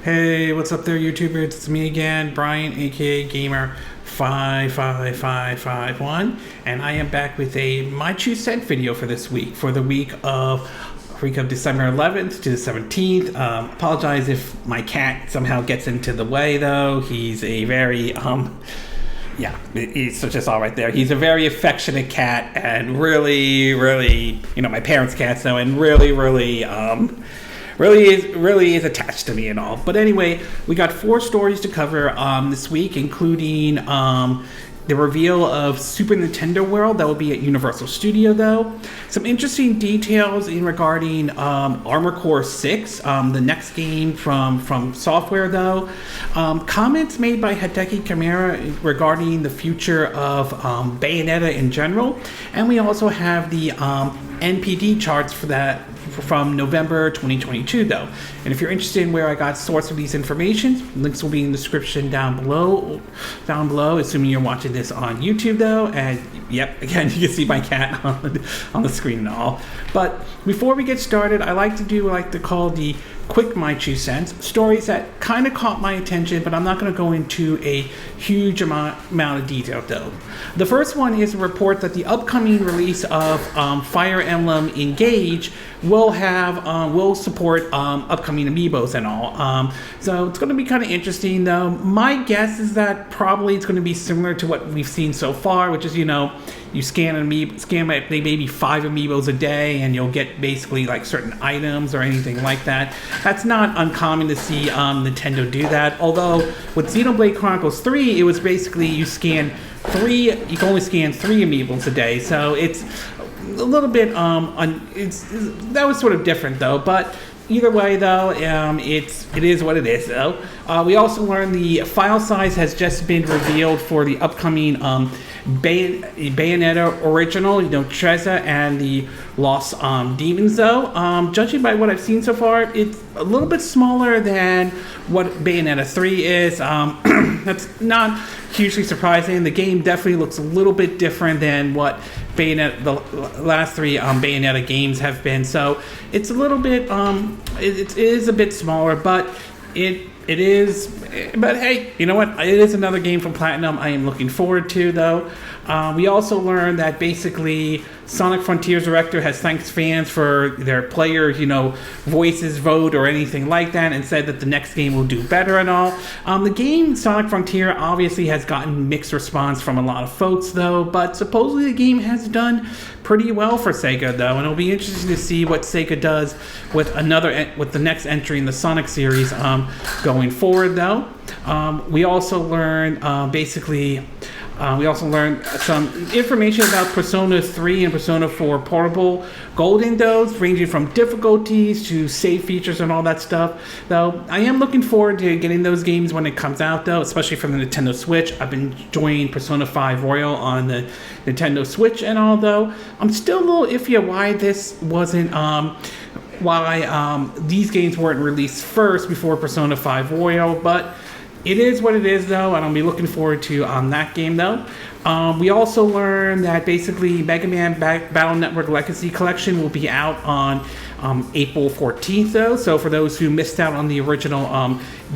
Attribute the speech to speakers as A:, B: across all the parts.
A: Hey, what's up there, YouTubers? It's me again, Brian, aka Gamer 55551, and I am back with a my 2 cent video for this week, for the week of December 11th to the 17th. Apologize if my cat somehow gets into the way, though. He's a very yeah, he's just all right there. He's a very affectionate cat, and really, my parents' cats, though, and really is attached to me and all. But anyway, we got 4 stories to cover this week, including the reveal of Super Nintendo World that will be at Universal Studio, though. Some interesting details in regarding Armored Core 6, the next game from Software, though. Comments made by Hideki Kamiya regarding the future of Bayonetta in general. And we also have the NPD charts for that from November 2022, though. And if you're interested in where I got source of these information, links will be in the description down below, assuming you're watching this on YouTube, though. And yep, again, you can see my cat on the screen and all. But before we get started, I like to call the quick my 2 cents, stories that kind of caught my attention, but I'm not going to go into a huge amount of detail, though. The first one is a report that the upcoming release of Fire Emblem Engage will support upcoming amiibos and all. So it's going to be kind of interesting, though. My guess is that probably it's going to be similar to what we've seen so far, which is, you scan maybe 5 amiibos a day, and you'll get basically like certain items or anything like that. That's not uncommon to see Nintendo do that. Although with Xenoblade Chronicles 3, it was basically you can only scan 3 amiibos a day. So it's a little bit that was sort of different, though. But either way, though, it is what it is, though. We also learned the file size has just been revealed for the upcoming Bayonetta original, Treza and the Lost Demons, though. Judging by what I've seen so far, it's a little bit smaller than what Bayonetta 3 is. That's not hugely surprising. The game definitely looks a little bit different than what the last 3 Bayonetta games have been. So it's a little bit, it is a bit smaller, but it is. But hey, you know what? It is another game from Platinum I am looking forward to, though. We also learned that basically Sonic Frontiers director has thanked fans for their player, voices vote or anything like that, and said that the next game will do better and all. The game Sonic Frontier obviously has gotten mixed response from a lot of folks, though, but supposedly the game has done pretty well for Sega, though, and it'll be interesting to see what Sega does with the next entry in the Sonic series going forward, though. We also learned some information about Persona 3 and Persona 4 Portable Golden, those ranging from difficulties to save features and all that stuff, though. I am looking forward to getting those games when it comes out, though, especially from the Nintendo Switch. I've been enjoying Persona 5 Royal on the Nintendo Switch and all, though. I'm still a little iffy on why this wasn't why these games weren't released first before Persona 5 Royal, but it is what it is, though, and I'll be looking forward to that game, though. We also learned that basically Mega Man Battle Network Legacy Collection will be out on April 14th, though. So for those who missed out on the original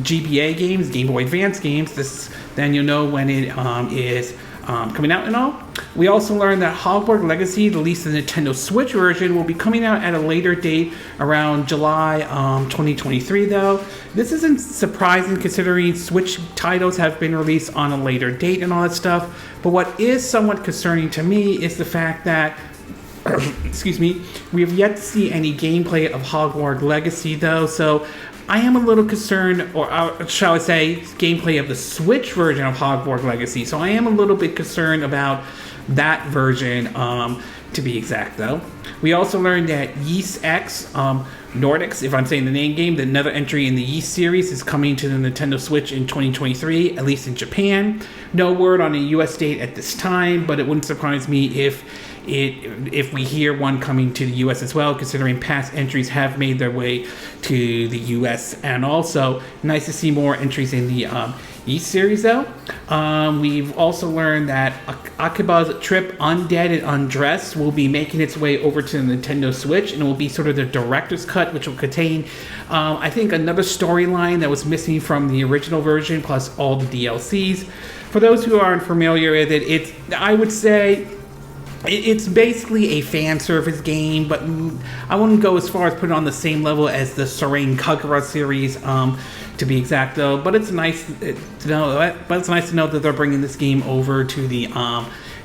A: GBA games, Game Boy Advance games, then you'll know when it is coming out and all. We also learned that Hogwarts Legacy, the least the Nintendo Switch version, will be coming out at a later date around July 2023, though. This isn't surprising considering Switch titles have been released on a later date and all that stuff. But what is somewhat concerning to me is the fact that excuse me, we have yet to see any gameplay of Hogwarts Legacy, though, so I am a little concerned, or shall I say, gameplay of the Switch version of Hogwarts Legacy. So I am a little bit concerned about that version, to be exact, though. We also learned that Ys X Nordics, if I'm saying the name game, another entry in the Ys series, is coming to the Nintendo Switch in 2023, at least in Japan. No word on a US date at this time, but it wouldn't surprise me if we hear one coming to the US as well, considering past entries have made their way to the US. And also nice to see more entries in the East series, though. We've also learned that Akiba's Trip Undead and Undressed will be making its way over to the Nintendo Switch, and it will be sort of the director's cut, which will contain, I think, another storyline that was missing from the original version, plus all the DLCs. For those who aren't familiar with it, I would say it's basically a fan service game, but I wouldn't go as far as put it on the same level as the Serene Kagura series, to be exact, though. But it's nice to know. But it's nice to know that they're bringing this game over to the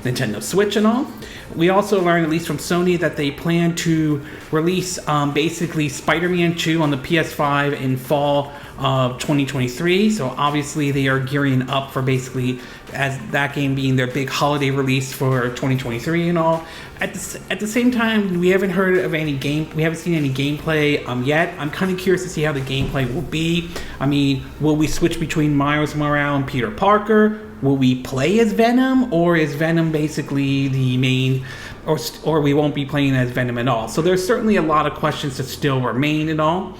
A: Nintendo Switch and all. We also learned, at least from Sony, that they plan to release basically Spider-Man 2 on the PS5 in fall of 2023. So obviously they are gearing up for basically as that game being their big holiday release for 2023 and all. At the same time, we haven't heard of any we haven't seen any gameplay yet. I'm kind of curious to see how the gameplay will be. I mean, will we switch between Miles Morales and Peter Parker? Will we play as Venom, or is Venom basically the main, or we won't be playing as Venom at all? So there's certainly a lot of questions that still remain and all.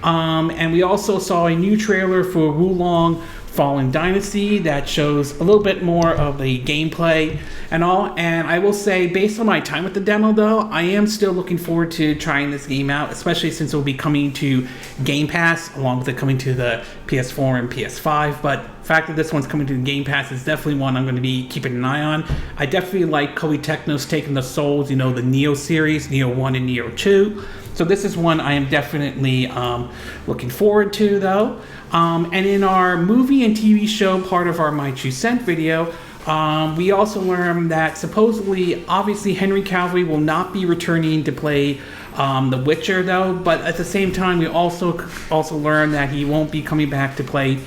A: And we also saw a new trailer for Wulong Fallen Dynasty that shows a little bit more of the gameplay and all. And I will say, based on my time with the demo, though, I am still looking forward to trying this game out, especially since it will be coming to Game Pass, along with it coming to the PS4 and PS5. But the fact that this one's coming to the Game Pass is definitely one I'm going to be keeping an eye on. I definitely like Koei Tecmo's taking the souls, the Neo series, Neo 1 and Neo 2. So this is one I am definitely looking forward to, though. And in our movie and TV show part of our My 2 Cent video, we also learned that supposedly, obviously, Henry Cavill will not be returning to play The Witcher, though. But at the same time, we also learned that he won't be coming back to play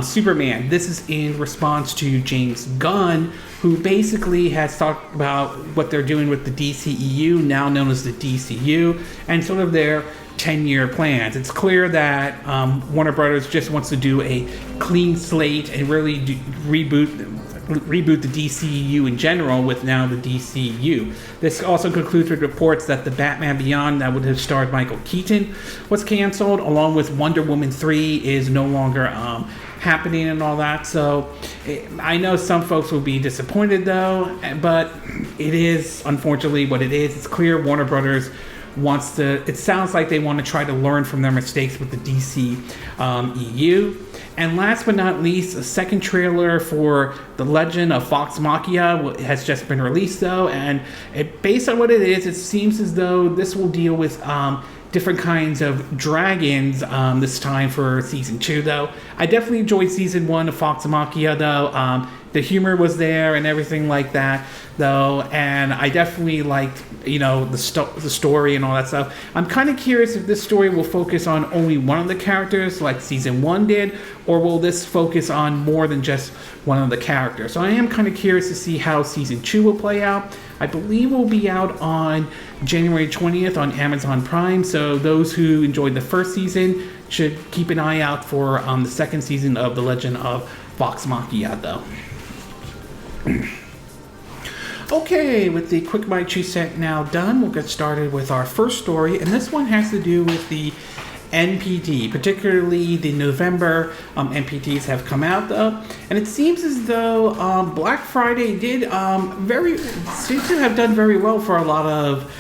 A: Superman. This is in response to James Gunn, who basically has talked about what they're doing with the DCEU, now known as the DCU, and sort of their 10-year plans. It's clear that Warner Brothers just wants to do a clean slate and really reboot the DCU in general with now the DCU. This also concludes with reports that the Batman Beyond that would have starred Michael Keaton was canceled, along with Wonder Woman 3 is no longer happening and all that. So I know some folks will be disappointed, though, but it is unfortunately what it is. It's clear Warner Brothers wants to, it sounds like they want to try to learn from their mistakes with the DC EU. And last but not least, a second trailer for The Legend of Vox Machina has just been released, though, and based on what it is, it seems as though this will deal with different kinds of dragons this time for season 2, though. I definitely enjoyed season 1 of Vox Machina, though. The humor was there and everything like that, though, and I definitely liked, the story and all that stuff. I'm kind of curious if this story will focus on only one of the characters, like season 1 did, or will this focus on more than just one of the characters. So I am kind of curious to see how season 2 will play out. I believe will be out on January 20th on Amazon Prime, so those who enjoyed the first season should keep an eye out for the second season of The Legend of Vox Machina, though. Okay, with the quick My 2 Cent now done, we'll get started with our first story, and this one has to do with the NPD, particularly the November NPDs have come out, though, and it seems as though Black Friday did seems to have done very well for a lot of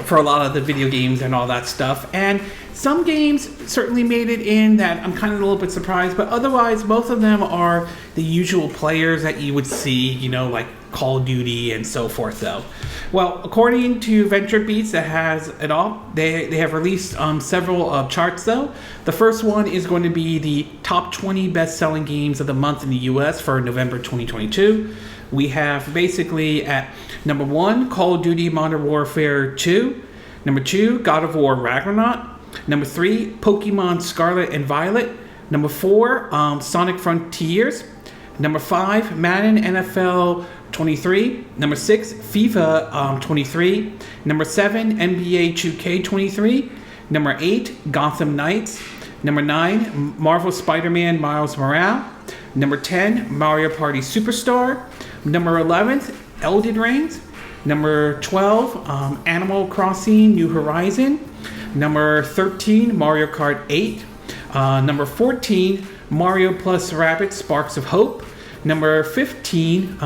A: for a lot of the video games and all that stuff. And some games certainly made it in that I'm kind of a little bit surprised, but otherwise most of them are the usual players that you would see, like Call of Duty and so forth, though. Well, according to Venture Beats, that has it all. They have released several charts, though. The first one is going to be the top 20 best-selling games of the month in the U.S. for November 2022. We have basically at number 1, Call of Duty Modern Warfare 2. Number 2, God of War Ragnarok. Number 3, Pokemon Scarlet and Violet. Number 4, Sonic Frontiers. Number 5, Madden NFL 23. Number 6, FIFA 23. Number 7, NBA 2K 23. Number 8, Gotham Knights. Number 9, Marvel Spider-Man Miles Morales. Number 10, Mario Party Superstar. Number 11, Elden Ring. Number 12, Animal Crossing New Horizon. Number 13, Mario Kart 8. Number 14, Mario plus Rabbids Sparks of Hope. Number 15,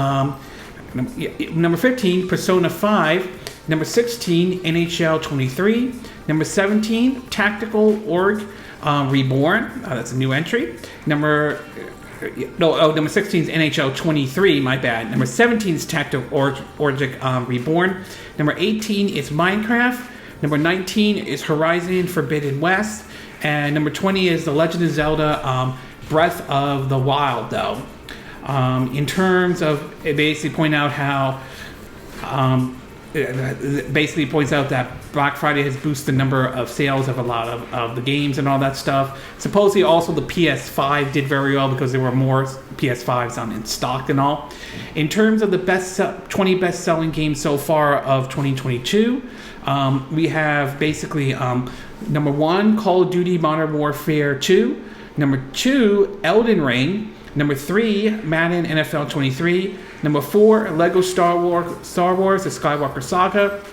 A: Persona 5. Number 16, NHL 23. Number 17, Tactical Org Reborn. That's a new entry. Number 16 is NHL 23, my bad. Number 17 is Tactical Org Reborn. Number 18 is Minecraft. Number 19 is Horizon Forbidden West. And number 20 is The Legend of Zelda Breath of the Wild, though. In terms of, it basically points out how, it basically points out that Black Friday has boosted the number of sales of a lot of the games and all that stuff. Supposedly also the PS5 did very well because there were more PS5s in stock and all. In terms of the 20 best-selling games so far of 2022, we have basically number 1, Call of Duty Modern Warfare 2. Number 2, Elden Ring. Number 3, Madden NFL 23. Number 4, Lego Star Wars: The Skywalker Saga.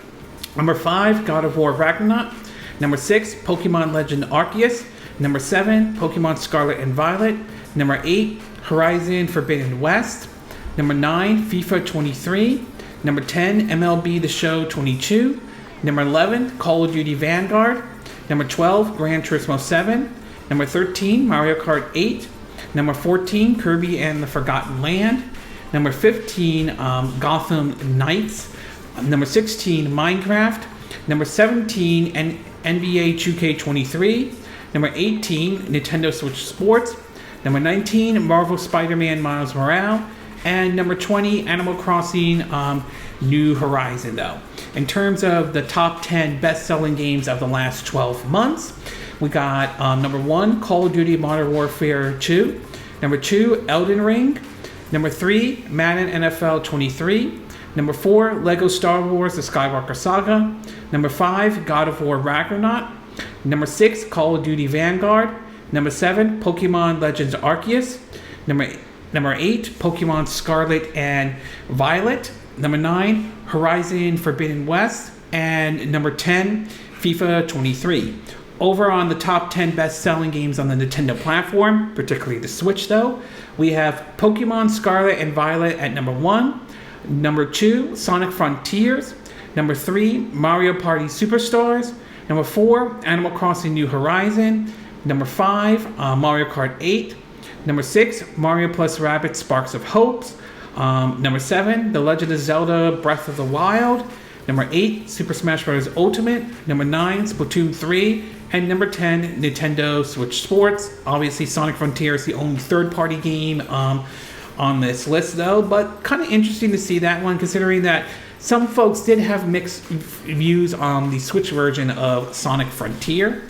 A: Number 5, God of War Ragnarok. Number 6, Pokemon Legend Arceus. Number 7, Pokemon Scarlet and Violet. Number 8, Horizon Forbidden West. Number 9, FIFA 23. Number 10, MLB The Show 22. Number 11, Call of Duty Vanguard. Number 12, Gran Turismo 7. Number 13, Mario Kart 8. Number 14, Kirby and the Forgotten Land. Number 15, Gotham Knights. Number 16, Minecraft. Number 17, NBA 2K23. Number 18, Nintendo Switch Sports. Number 19, Marvel Spider-Man Miles Morales. And number 20, Animal Crossing New Horizon, though. In terms of the top 10 best-selling games of the last 12 months, we got number 1, Call of Duty Modern Warfare 2. Number 2, Elden Ring. Number 3, Madden NFL 23. Number 4, Lego Star Wars: The Skywalker Saga. Number 5, God of War Ragnarok. Number 6, Call of Duty Vanguard. Number 7, Pokemon Legends Arceus. Number 8, Pokemon Scarlet and Violet. Number 9, Horizon Forbidden West. And number 10, FIFA 23. Over on the top 10 best-selling games on the Nintendo platform, particularly the Switch, though, we have Pokemon Scarlet and Violet at number 1. Number 2, Sonic Frontiers. Number 3, Mario Party Superstars. Number 4, Animal Crossing New Horizon. Number 5, Mario Kart 8. Number 6, Mario plus Rabbids Sparks of Hope. Number 7, The Legend of Zelda Breath of the Wild. Number 8, Super Smash Bros. Ultimate. Number 9, Splatoon 3. And number 10, Nintendo Switch Sports. Obviously, Sonic Frontiers is the only third-party game on this list, though. But kind of interesting to see that one, considering that some folks did have mixed views on the Switch version of Sonic Frontier.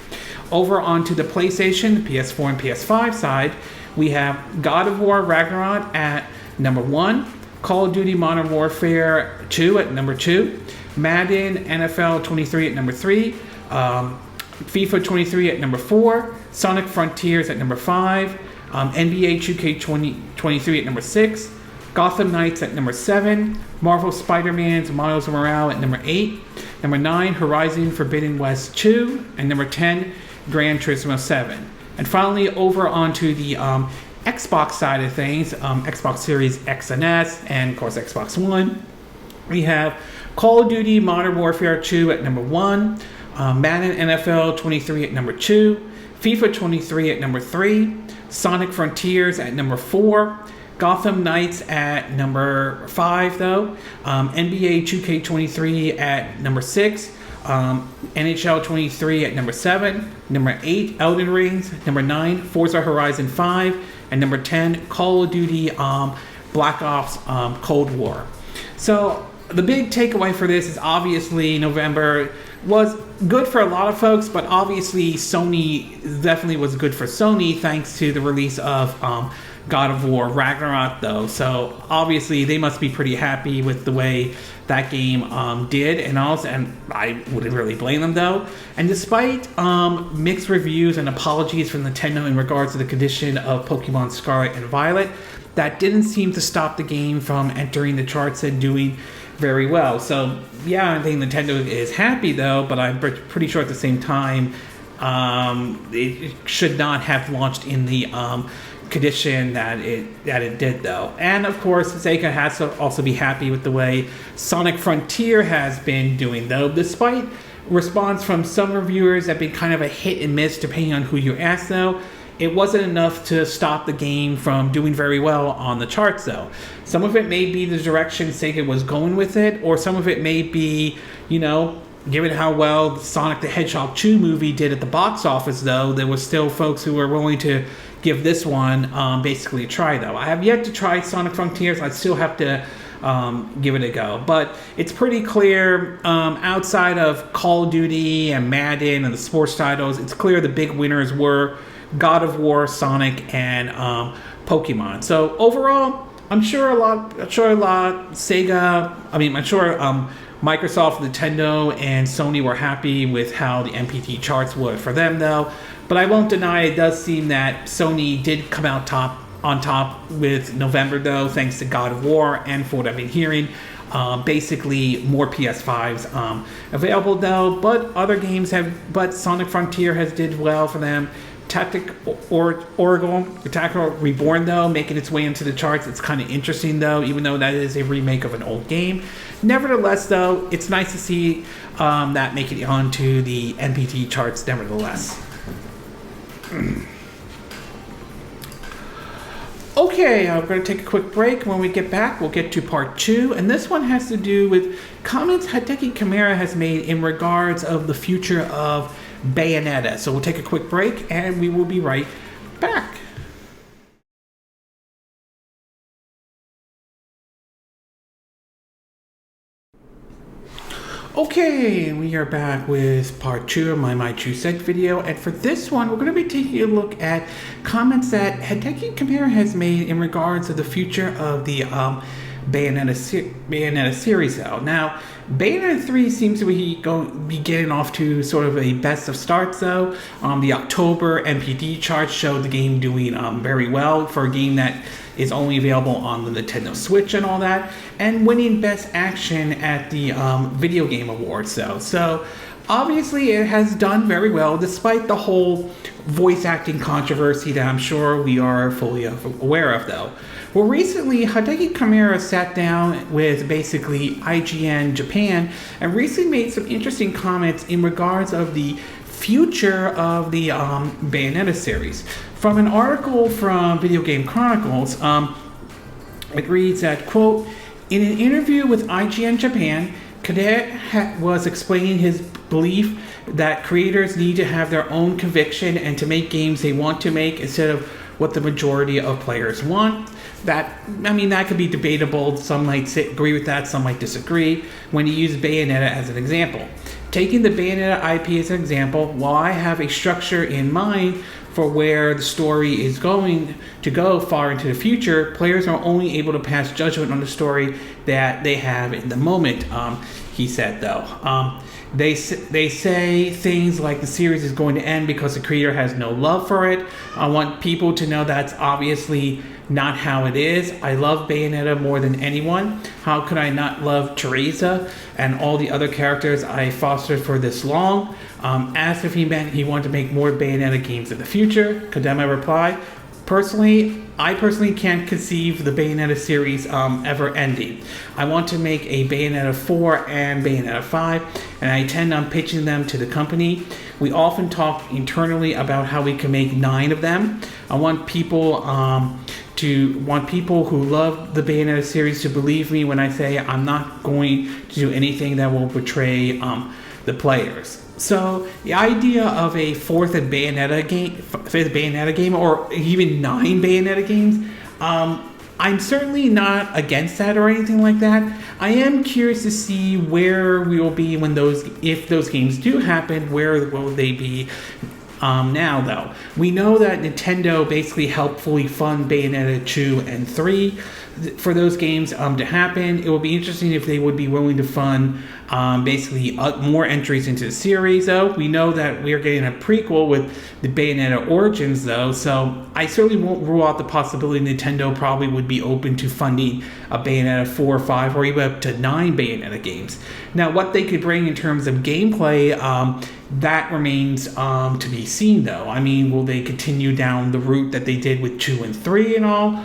A: Over onto the PlayStation, PS4 and PS5 side, we have God of War Ragnarok at number 1, Call of Duty Modern Warfare 2 at number 2, Madden NFL 23 at number 3, FIFA 23 at number 4, Sonic Frontiers at number 5, NBA 2K23 at number 6, Gotham Knights at number 7, Marvel Spider-Man's Miles Morales at number 8, number 9, Horizon Forbidden West 2, and number 10, Gran Turismo 7. And finally, over onto the Xbox side of things, Xbox Series X and S, and of course Xbox One, we have Call of Duty Modern Warfare 2 at number 1, Madden NFL 23 at number 2, FIFA 23 at number 3, Sonic Frontiers at number 4, Gotham Knights at number 5, though, NBA 2K23 at number 6, NHL 23 at number 7, number 8, Elden Rings, number 9, Forza Horizon 5, and number 10, Call of Duty Black Ops Cold War. So the big takeaway for this is obviously November was good for a lot of folks, but obviously Sony definitely was good for Sony thanks to the release of God of War Ragnarok, though. So obviously they must be pretty happy with the way that game did, and I wouldn't really blame them, though. And despite mixed reviews and apologies from Nintendo in regards to the condition of Pokemon Scarlet and Violet, that didn't seem to stop the game from entering the charts and doing very well. So yeah, I think Nintendo is happy, though, but I'm pretty sure at the same time it should not have launched in the condition that it did though. And of course, Sega has to also be happy with the way Sonic Frontier has been doing though, despite response from some reviewers that have been kind of a hit and miss depending on who you ask though. It wasn't enough to stop the game from doing very well on the charts though. Some of it may be the direction Sega was going with it, or some of it may be, given how well the Sonic the Hedgehog 2 movie did at the box office though, there was still folks who were willing to give this one basically a try though. I have yet to try Sonic Frontiers. I still have to give it a go. But it's pretty clear, outside of Call of Duty and Madden and the sports titles, it's clear the big winners were God of War, Sonic, and Pokemon. So overall, I'm sure Microsoft, Nintendo, and Sony were happy with how the NPD charts were for them though. But I won't deny it does seem that Sony did come out on top with November though, thanks to God of War, and for what I've been hearing, basically more PS5s available though. But Sonic Frontier has did well for them. Tactical Reborn though, making its way into the charts. It's kind of interesting though, even though that is a remake of an old game. Nevertheless though, it's nice to see that making it onto the NPD charts nevertheless. Okay, I'm going to take a quick break. When we get back, we'll get to part 2. And this one has to do with comments Hideki Kamiya has made in regards of the future of Bayonetta. So we'll take a quick break and we will be right back. Okay, we are back with part 2 of my True Set video, and for this one, we're going to be taking a look at comments that Hideki Kamiya has made in regards to the future of the Bayonetta series though. Now, Bayonetta 3 seems to be getting off to sort of a best of starts though. The October NPD charts showed the game doing very well for a game that is only available on the Nintendo Switch and all that, and winning Best Action at the Video Game Awards though. So obviously it has done very well despite the whole voice acting controversy that I'm sure we are fully aware of though. Well, recently, Hideki Kamiya sat down with basically IGN Japan and recently made some interesting comments in regards of the future of the Bayonetta series. From an article from Video Game Chronicles, it reads that, quote, in an interview with IGN Japan, Cadet was explaining his belief that creators need to have their own conviction and to make games they want to make instead of what the majority of players want. That could be debatable. Some might agree with that, some might disagree. When you use Bayonetta as an example, taking the Bayonetta IP as an example, while I have a structure in mind for where the story is going to go far into the future, players are only able to pass judgment on the story that they have in the moment, he said though. They say things like the series is going to end because the creator has no love for it. I want people to know that's obviously not how it is. I love Bayonetta more than anyone. How could I not love Teresa and all the other characters I fostered for this long? Asked if he meant he wanted to make more Bayonetta games in the future. Kodama replied, I personally can't conceive the Bayonetta series ever ending. I want to make a Bayonetta 4 and Bayonetta 5, and I intend on pitching them to the company. We often talk internally about how we can make 9 of them. I want people who love the Bayonetta series to believe me when I say I'm not going to do anything that will betray the players. So the idea of a fifth Bayonetta game, or even 9 Bayonetta games, I'm certainly not against that or anything like that. I am curious to see where we will be if those games do happen. Where will they be? Now though, we know that Nintendo basically helped fully fund Bayonetta 2 and 3. for those games to happen. It will be interesting if they would be willing to fund basically more entries into the series, though. We know that we are getting a prequel with the Bayonetta Origins, though, so I certainly won't rule out the possibility Nintendo probably would be open to funding a Bayonetta 4 or 5 or even up to 9 Bayonetta games. Now, what they could bring in terms of gameplay, that remains to be seen, though. I mean, will they continue down the route that they did with 2 and 3 and all?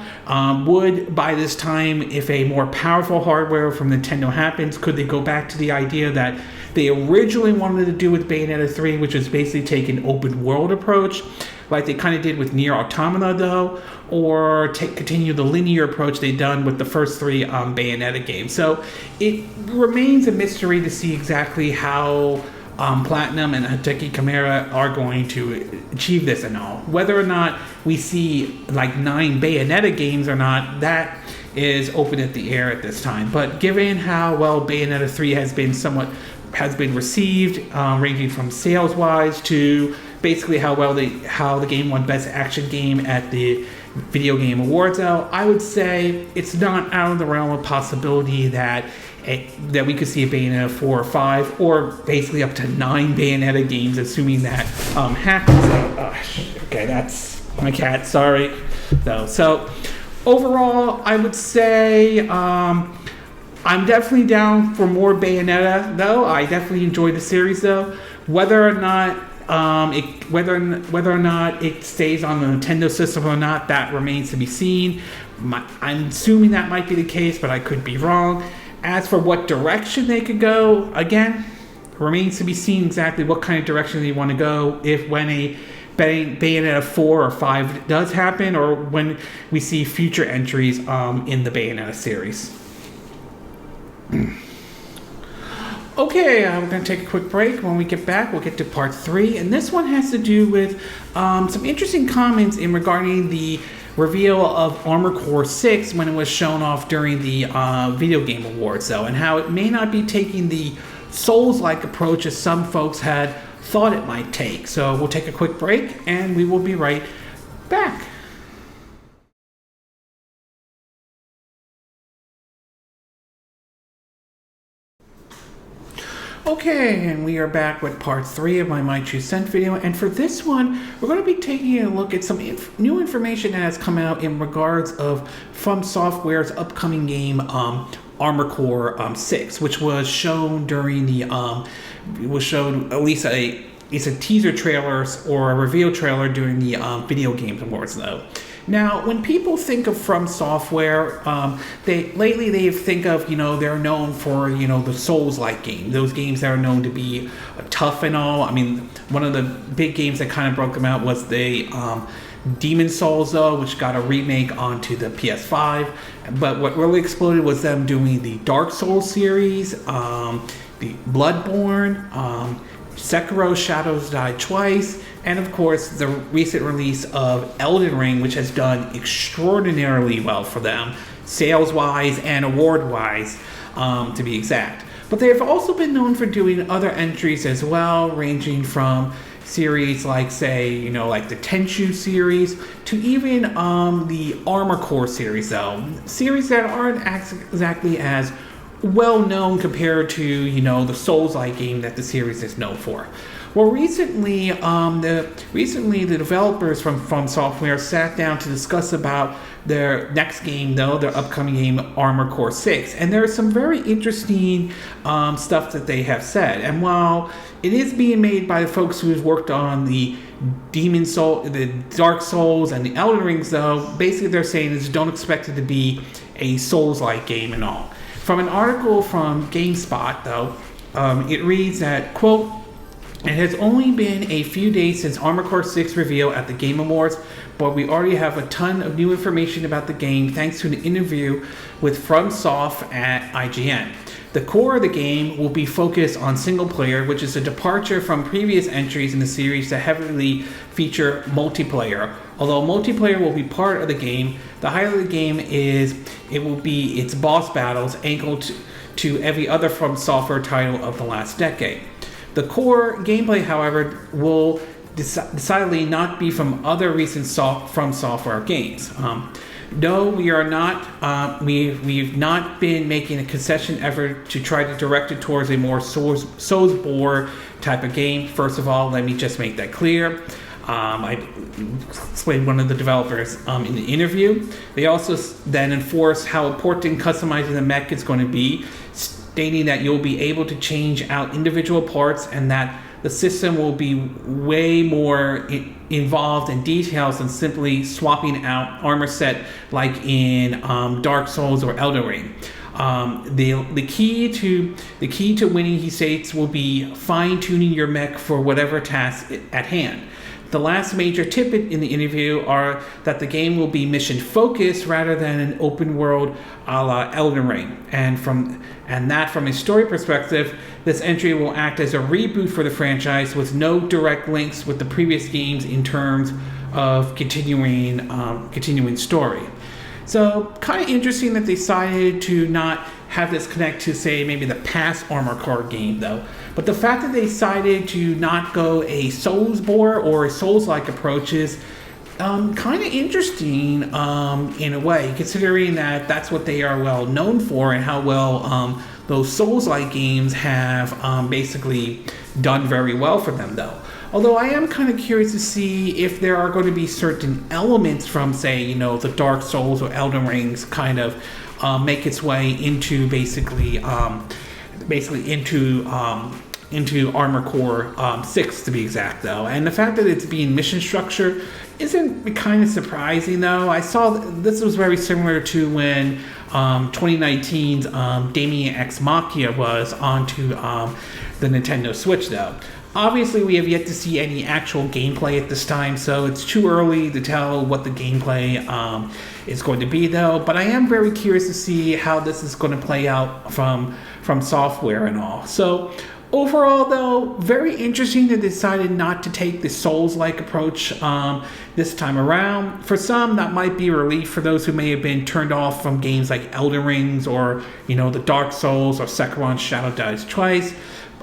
A: Would, by this time, if a more powerful hardware from Nintendo happens, could they go back to the idea that they originally wanted to do with Bayonetta 3, which was basically take an open world approach, like they kind of did with Nier Automata, though, or continue the linear approach they've done with the first 3 Bayonetta games. So it remains a mystery to see exactly how Platinum and Hideki Kamiya are going to achieve this and all. Whether or not we see like 9 Bayonetta games or not, that is open at the air at this time. But given how well Bayonetta 3 has been received, ranging from sales-wise to basically how the game won Best Action Game at the Video Game Awards, though, I would say it's not out of the realm of possibility that we could see a Bayonetta 4 or 5, or basically up to 9 Bayonetta games, assuming that happens. Okay, that's my cat, sorry. So overall, I would say I'm definitely down for more Bayonetta, though. I definitely enjoy the series, though. Whether or not it stays on the Nintendo system or not, that remains to be seen. I'm assuming that might be the case, but I could be wrong. As for what direction they could go, again, remains to be seen exactly what kind of direction they want to go when a Bayonetta 4 or 5 does happen, or when we see future entries in the Bayonetta series. Okay, we're going to take a quick break. When we get back, we'll get to part 3. And this one has to do with some interesting comments regarding the reveal of Armored Core 6 when it was shown off during the Video Game Awards, though, and how it may not be taking the Souls-like approach as some folks had thought it might take. So we'll take a quick break, and we will be right back. Okay, and we are back with part 3 of my My Two Cent video, and for this one, we're going to be taking a look at some new information that has come out in regards of From Software's upcoming game, Armored Core 6, which was shown during the, at least a teaser trailer or a reveal trailer during the Video Games Awards, though. Now, when people think of From Software, they think of, they're known for, the Souls-like game. Those games that are known to be tough and all. I mean, one of the big games that kind of broke them out was the Demon Souls, though, which got a remake onto the PS5. But what really exploded was them doing the Dark Souls series, the Bloodborne, Sekiro Shadows Die Twice, and of course the recent release of Elden Ring, which has done extraordinarily well for them, sales-wise and award-wise, to be exact. But they have also been known for doing other entries as well, ranging from series like, say, like the Tenchu series, to even the Armored Core series, though. Series that aren't exactly as well known compared to, the Souls-like game that the series is known for. Well, recently the developers from Software sat down to discuss about their next game, though, their upcoming game, Armored Core 6. And there is some very interesting stuff that they have said. And while it is being made by the folks who have worked on the the Dark Souls, and the Elden Rings, though, basically they're saying is don't expect it to be a Souls-like game and all. From an article from GameSpot, though, it reads that, quote, "It has only been a few days since Armored Core 6 reveal at the Game Awards, but we already have a ton of new information about the game thanks to an interview with FromSoft at IGN. The core of the game will be focused on single player, which is a departure from previous entries in the series that heavily feature multiplayer. Although multiplayer will be part of the game, the highlight of the game will be its boss battles anchored to every other From Software title of the last decade. The core gameplay, however, will decidedly not be from other recent From Software games. No, we are not. We've not been making a concession effort to try to direct it towards a more Soulsborne type of game. First of all, let me just make that clear. I explained one of the developers in the interview. They also then enforce how important customizing the mech is going to be, stating that you'll be able to change out individual parts and that the system will be way more involved in details than simply swapping out armor set like in Dark Souls or Elden Ring. The key to winning, he states, will be fine-tuning your mech for whatever task at hand. The last major tidbit in the interview are that the game will be mission focused rather than an open world a la Elden Ring. And from a story perspective, this entry will act as a reboot for the franchise with no direct links with the previous games in terms of continuing story. So kind of interesting that they decided to not have this connect to, say, maybe the past Armored Core game, though. But the fact that they decided to not go a Soulsborne or a Souls-like approach is kind of interesting in a way, considering that that's what they are well known for and how well those Souls-like games have basically done very well for them, though. Although I am kind of curious to see if there are going to be certain elements from, say, the Dark Souls or Elden Rings kind of make its way into basically into Armored Core 6 to be exact, though. And the fact that it's being mission structure isn't kind of surprising, though. I saw this was very similar to when 2019's Damien X Machina was onto the Nintendo Switch, though. Obviously, we have yet to see any actual gameplay at this time, so it's too early to tell what the gameplay is going to be, though. But I am very curious to see how this is going to play out from software and all. So overall, though, very interesting that they decided not to take the Souls-like approach this time around. For some, that might be a relief for those who may have been turned off from games like Elden Rings or, the Dark Souls or Sekiro Shadow Dies Twice.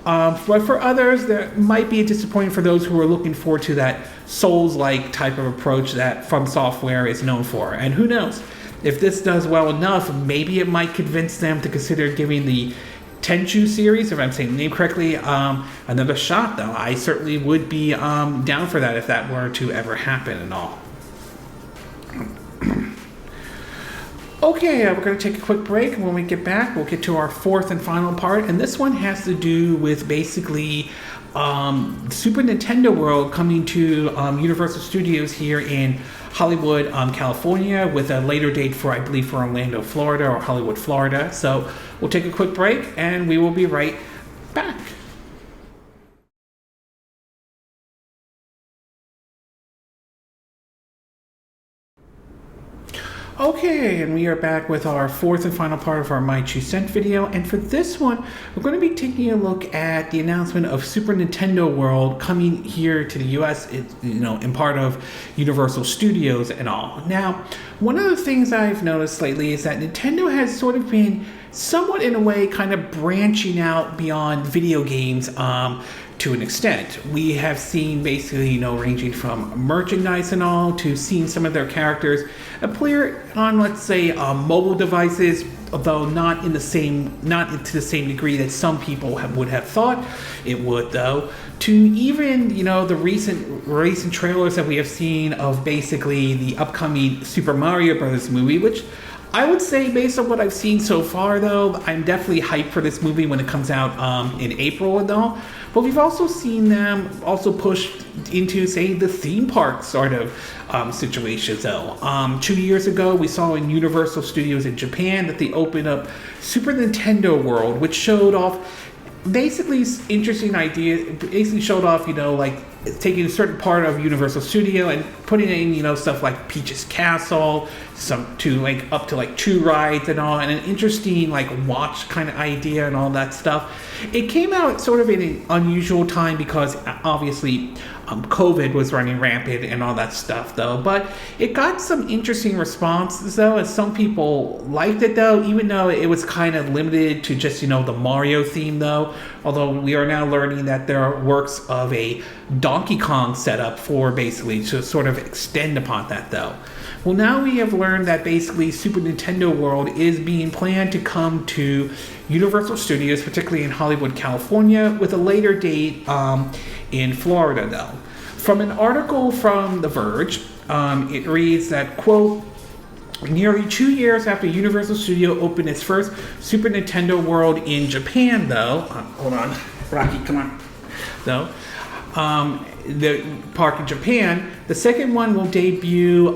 A: But for others, there might be a disappointment for those who are looking forward to that Souls-like type of approach that From Software is known for. And who knows, if this does well enough, maybe it might convince them to consider giving the Tenchu series, if I'm saying the name correctly, another shot, though. I certainly would be down for that if that were to ever happen and all. Okay, we're going to take a quick break, and when we get back, we'll get to our fourth and final part, and this one has to do with basically Super Nintendo World coming to Universal Studios here in Hollywood, California, with a later date for, I believe, for Orlando, Florida, or Hollywood, Florida. So we'll take a quick break, and we will be right back. Okay, and we are back with our fourth and final part of our My 2 Cent video, and for this one, we're going to be taking a look at the announcement of Super Nintendo World coming here to the US, in part of Universal Studios and all. Now, one of the things I've noticed lately is that Nintendo has sort of been somewhat in a way kind of branching out beyond video games to an extent. We have seen basically, ranging from merchandise and all to seeing some of their characters appear on, let's say, mobile devices, although not to the same degree that some people would have thought it would, though, to even, the recent trailers that we have seen of basically the upcoming Super Mario Bros. Movie, which I would say, based on what I've seen so far, though, I'm definitely hyped for this movie when it comes out in April and all. But we've also seen them also push into, say, the theme park sort of situations, though. 2 years ago, we saw in Universal Studios in Japan that they opened up Super Nintendo World, which showed off basically interesting ideas. Basically showed off, like taking a certain part of Universal Studio and putting in, stuff like Peach's Castle, up to 2 rides and all, and an interesting watch kind of idea and all that stuff. It came out sort of in an unusual time because obviously COVID was running rampant and all that stuff, though. But it got some interesting responses, though, and some people liked it, though, even though it was kind of limited to just, the Mario theme, though. Although we are now learning that there are works of a Donkey Kong setup for basically to sort of extend upon that though. Well, now we have learned that basically Super Nintendo World is being planned to come to Universal Studios, particularly in Hollywood, California, with a later date in Florida though. From an article from The Verge, it reads that, quote, nearly 2 years after Universal Studio opened its first Super Nintendo World in Japan, though, hold on, Rocky, come on, though, the park in Japan, the second one will debut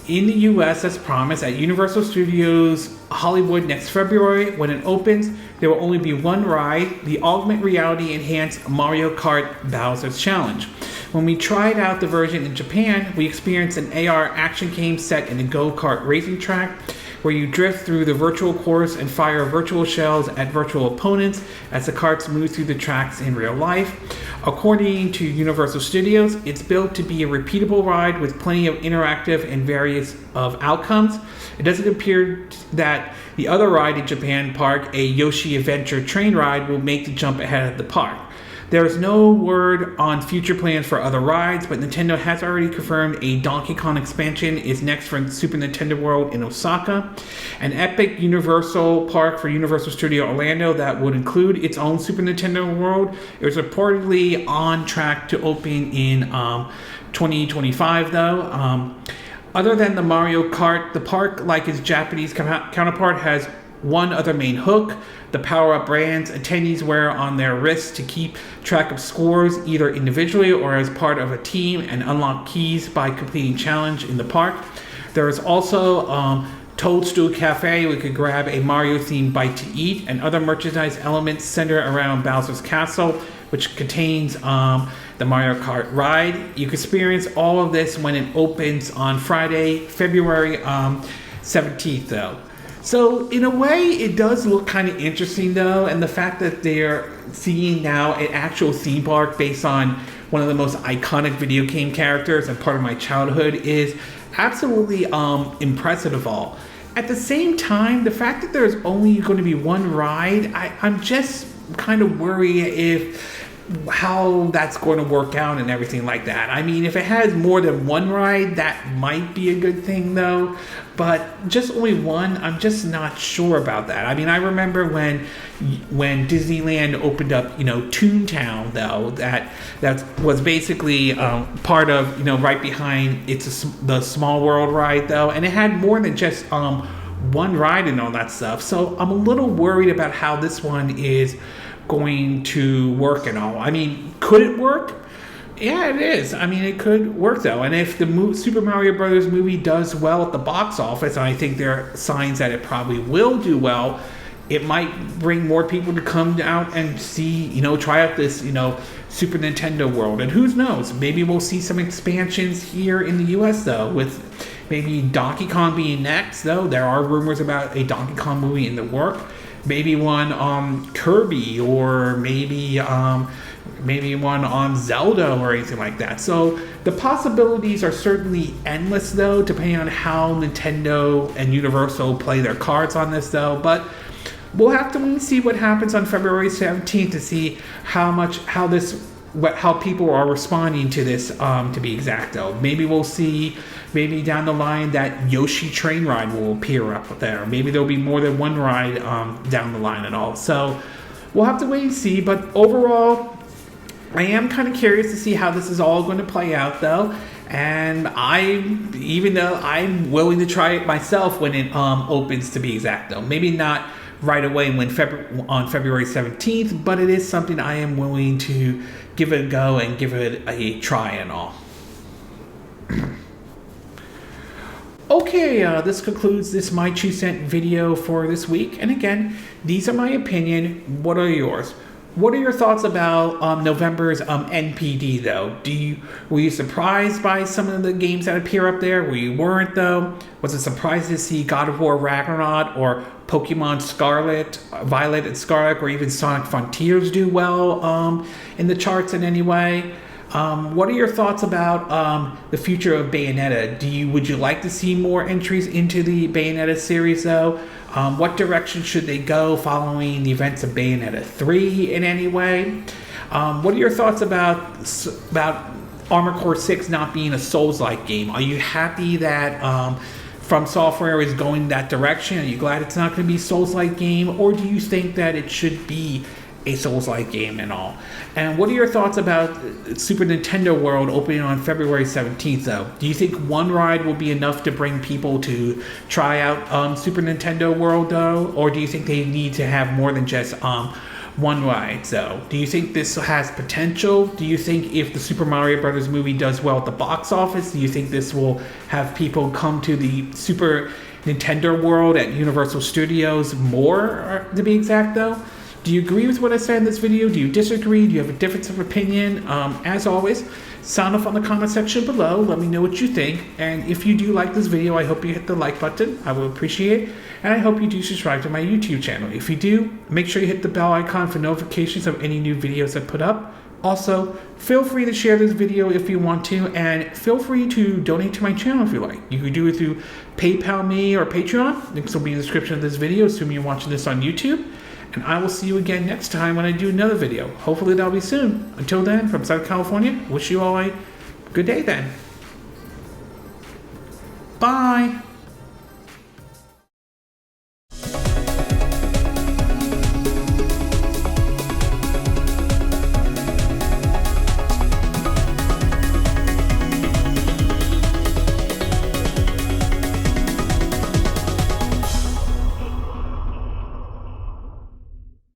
A: in the U.S. as promised at Universal Studios Hollywood next February. When it opens, there will only be one ride, the augmented reality enhanced Mario Kart Bowser's Challenge. When we tried out the version in Japan, we experienced an AR action game set in a go-kart racing track where you drift through the virtual course and fire virtual shells at virtual opponents as the carts move through the tracks in real life. According to Universal Studios, it's built to be a repeatable ride with plenty of interactive and various of outcomes. It doesn't appear that the other ride in Japan Park, a Yoshi Adventure train ride, will make the jump ahead of the park. There is no word on future plans for other rides, but Nintendo has already confirmed a Donkey Kong expansion is next for Super Nintendo World in Osaka, an epic Universal Park for Universal Studio Orlando that would include its own Super Nintendo World. It was reportedly on track to open in 2025, though. Other than the Mario Kart, the park, like its Japanese counterpart, has one other main hook: the power-up brands attendees wear on their wrists to keep track of scores either individually or as part of a team, and unlock keys by completing challenge in the park. There is also Toadstool Cafe. We could grab a Mario-themed bite to eat, and other merchandise elements centered around Bowser's Castle, which contains the Mario Kart ride. You can experience all of this when it opens on Friday, February 17th, though. So in a way, it does look kind of interesting, though, and the fact that they're seeing now an actual theme park based on one of the most iconic video game characters and part of my childhood is absolutely impressive of all. At the same time, the fact that there's only going to be one ride, I'm just kind of worried if how that's going to work out and everything like that. I mean, if it has more than one ride, that might be a good thing, though. But just only one, I'm just not sure about that. I mean, I remember when Disneyland opened up, Toontown, though, that was basically part of, right behind the Small World ride, though, and it had more than just one ride and all that stuff. So I'm a little worried about how this one is going to work and all. I mean, could it work? Yeah, it is. I mean, it could work, though. And if the Super Mario Brothers movie does well at the box office, and I think there are signs that it probably will do well, it might bring more people to come out and see, try out this, Super Nintendo World. And who knows? Maybe we'll see some expansions here in the U.S., though, with maybe Donkey Kong being next, though. There are rumors about a Donkey Kong movie in the work. Maybe one on Kirby, or maybe one on Zelda or anything like that. So the possibilities are certainly endless, though, depending on how Nintendo and Universal play their cards on this, though. But we'll have to see what happens on February 17th to see how people are responding to this, to be exact, though. Maybe we'll see, down the line, that Yoshi train ride will appear up there. Maybe there'll be more than one ride down the line and all. So we'll have to wait and see. But overall, I am kind of curious to see how this is all going to play out, though. And even though I'm willing to try it myself when it opens, to be exact, though. Maybe not right away on February 17th, but it is something I am willing to give it a go and give it a try and all. Okay, this concludes this My 2 Cent video for this week. And again, these are my opinion. What are yours? What are your thoughts about November's NPD, though? Were you surprised by some of the games that appear up there? Were you weren't, though? Was it surprising to see God of War Ragnarok or Pokemon Violet and Scarlet, or even Sonic Frontiers do well in the charts in any way? What are your thoughts about the future of Bayonetta? Would you like to see more entries into the Bayonetta series, though? What direction should they go following the events of Bayonetta 3 in any way? What are your thoughts about Armored Core 6 not being a Souls-like game? Are you happy that From Software is going that direction? Are you glad it's not going to be a Souls-like game? Or do you think that it should be a Souls-like game and all? And what are your thoughts about Super Nintendo World opening on February 17th, though? Do you think one ride will be enough to bring people to try out Super Nintendo World, though? Or do you think they need to have more than just one ride, though? Do you think this has potential? Do you think if the Super Mario Brothers movie does well at the box office, do you think this will have people come to the Super Nintendo World at Universal Studios more, to be exact, though? Do you agree with what I said in this video? Do you disagree? Do you have a difference of opinion? As always, sound off on the comment section below. Let me know what you think. And if you do like this video, I hope you hit the like button. I will appreciate it. And I hope you do subscribe to my YouTube channel. If you do, make sure you hit the bell icon for notifications of any new videos I put up. Also, feel free to share this video if you want to, and feel free to donate to my channel if you like. You can do it through PayPal me or Patreon. Links will be in the description of this video, assuming you're watching this on YouTube. And I will see you again next time when I do another video. Hopefully that'll be soon. Until then, from Southern California, wish you all a good day then. Bye.